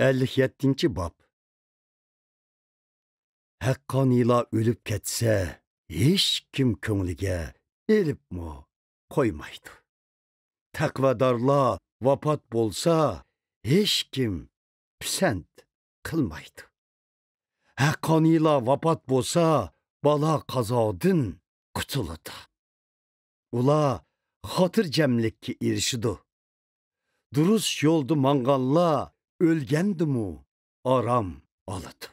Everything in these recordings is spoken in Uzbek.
57-ci bab. Haqqaniylar ölüp ketsə, heç kim köngligə elibmi qoymaydı. Taqvadarlar vafat bolsa, heç kim pisənd qılmaydı. Haqqaniylar vafat bolsa, bala qazadın qutuludu. Ular xotirjamlikka erişidu. Durus yoldu manğanlar ölgendimu aram alıdı.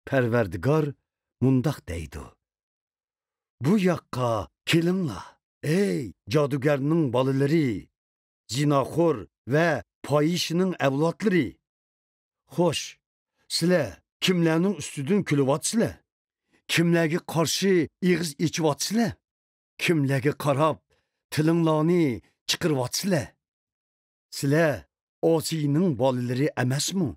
Perverdigar mundaq deydi. Bu yaqqa kelinglar, ey cadugarning balaları, zinaxor ve payişinin evlatları. Xoş, sizler kimlerning üstüdün külüvatsizlar? Kimlerge karşı iğiz içivatsizlar? Kimlerge qarab tilinglarni chiqirvatsizlar? Sizler Osiyning balaları emasmi?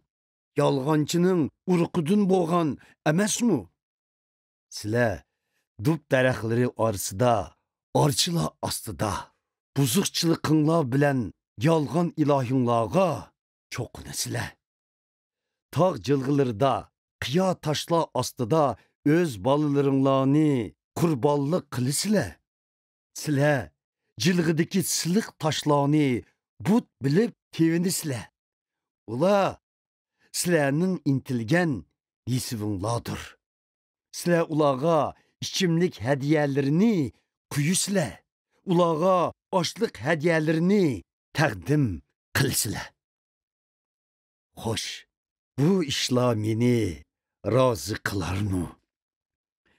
Yalğancının urqudun boğan emasmi? Sizler dub daraxtları arasida, arçılar astıda, buzuqçılıqınlar bilen yalğan ilahinglarga çoqunasizlar. Tağ jilg'ilarida, qiya taşlar astıda öz balalaringlarni qurbanlik qilasizlar. Sizler jilg'idagi siliq taşlarni but bilib tevinisizlar. Ular sizlerning intilgan yesivinglardir. Sizler ularga içimlik hediyelerini quyusizlar. Ularga oshliq hediyelerini taqdim qilasizlar. Xoş, bu ishlar meni rozi qilarmi?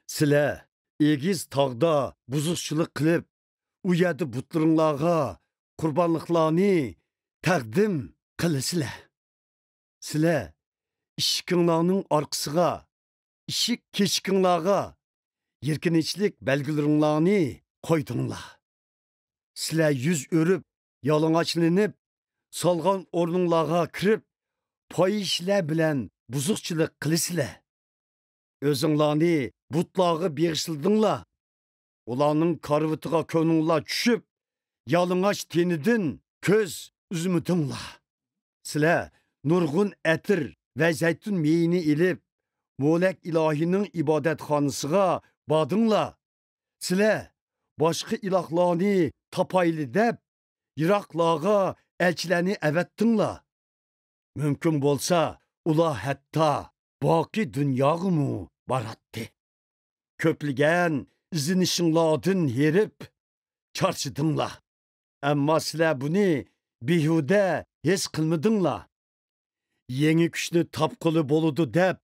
Sizler egiz tog'da buzuqchilik qilib, u yerda butlaringlarga qurbonliqlarni taqdim qilasizlar. Sizler ishikinglarning orqasiga, ishik kechikinglarga yirkinchlik belgilaringlarni qo'ydinglar. Sizler yüz örüp, yalang'ochlanib, solgan o'rninglarga kirib, poyishlar bilan buzuqchilik qilasizlar. O'zinglarni butlarga beg'ishladinglar. Ularning karvitiga ko'ninglar tushib, yalang'och tenidan ko'z uzmidinglar. Sizler nurg'un atir ve zaytun meyini ilib, Molek ilahinin ibadetxonasiga bordinglar. Sizler boshqa ilahlarni tapayli deb, yiroqlarga elchilarni avatdinglar. Mümkün bolsa, ular hatta boqiy dunyoga boratdi. Ko'pligan izinishinglardan herib, charchidinglar. Ammo sizler buni behuda his qilmadinglar. Yeni kuchni topqili boludu deb,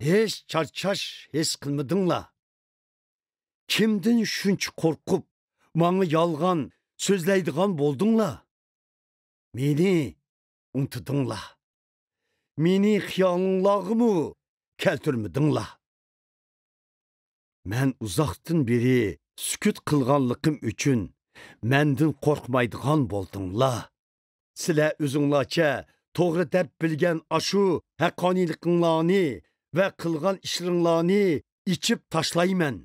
hech charchash his qilmadinglar. Kimdan shuncha qo'rqib, manga yolg'on so'zlaydigan bo'ldinglar? Meni unutdinglar. Meni xiyoninglarga keltirmadinglar. Men uzoqdan beri sukut qilganlikim uchun mendan qo'rqmaydigan bo'ldinglar. Sizlar o'zinglarcha to'g'ri deb bilgan ashu haqqoniyliklarni ve qilgan ishlaringlarni içip tashlayman.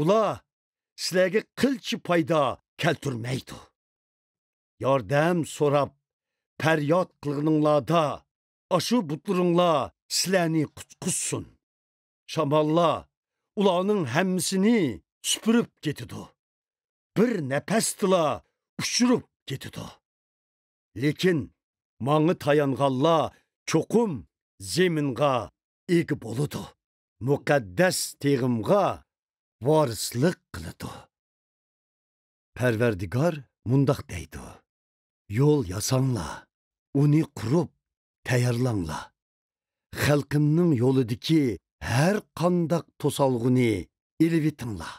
Ular sizlarga qilchi paydo keltirmaydi. Yordam so'rab, faryod qilganinglarda ashu butlaringlar sizlarni qutquzsun. Shamollar ularning hammasini supurib ketidi. Bir nafasdila ushirib ketidi. Lekin manga tayanganlar cho'qim zeminga ega boludu. Muqaddas teg'imga varislik qiladi. Perverdigar mundaq deydi. Yo'l yasanglar, uni qurib tayyorlanglar. Xalqimning yo'lidagi har qandaq to'salg'uni elivitinglar.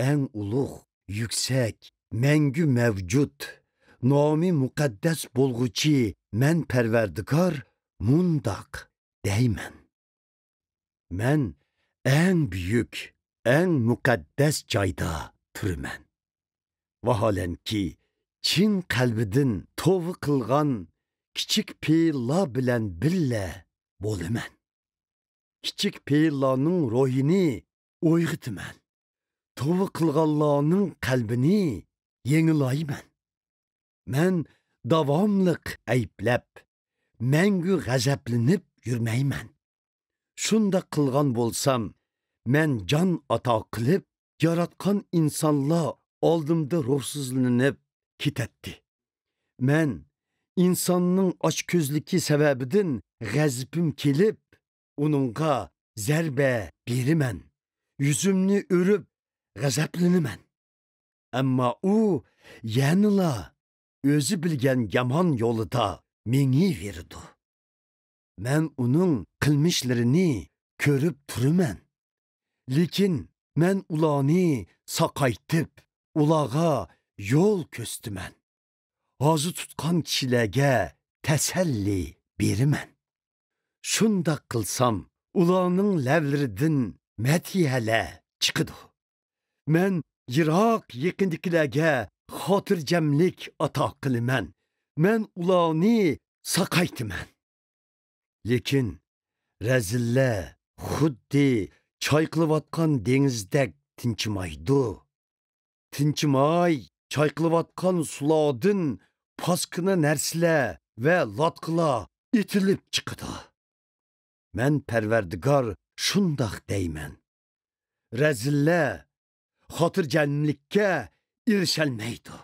Eng ulug', yuksak, mangu mavjud, nomi muqaddas bo'lguchi men Perverdigar mundaq deyman. Men eng büyük, eng muqaddas joyda turaman. Vaholanki, chin qalbidan tövbe qilgan kichik peyillar bilan billa bo'laman. Kichik peyillarning ruhini uyg'itaman. Tövbe qilganlarning qalbini yengilayman. Men davomliq ayblab, мәңгі ғәзәплініп жүрмәймән. Шунда қылған болсам, мән жан ата қылып, яратқан инсанла алдымда ruhsuzlanıp кететті. Мән insanның aç közlüki səbəbidin ғəzipim kelib, onunğa zərbə berimən, yüzümni örüp ғəzəplinimən. Amma o, yanıla özü bilgən yaman yoluda meni verdi. Mən onun qılmışlarını körüp turumən. Lekin mən ulanı saqaytıb, ulağa yol köstümən. Ağzı tutqan kişilərə təsəlli berimən. Şunda qılsam, ulanın ləvləridən mətihələ çıxıdı. Mən yıraq yaqindikilərə xatircəmlik ata qılımən. Mən ulanı saqaytımən. Lekin rəzillə xuddi çayqılıvatqan dengizdək tinchimaydı. Tinchimay çayqılıvatqan suladın paskına nərsilər və latqılar itilib çıxıdı. Mən pərverdigar şundaq dəymən. Rəzillə xatircəmlikə irişəlməydi.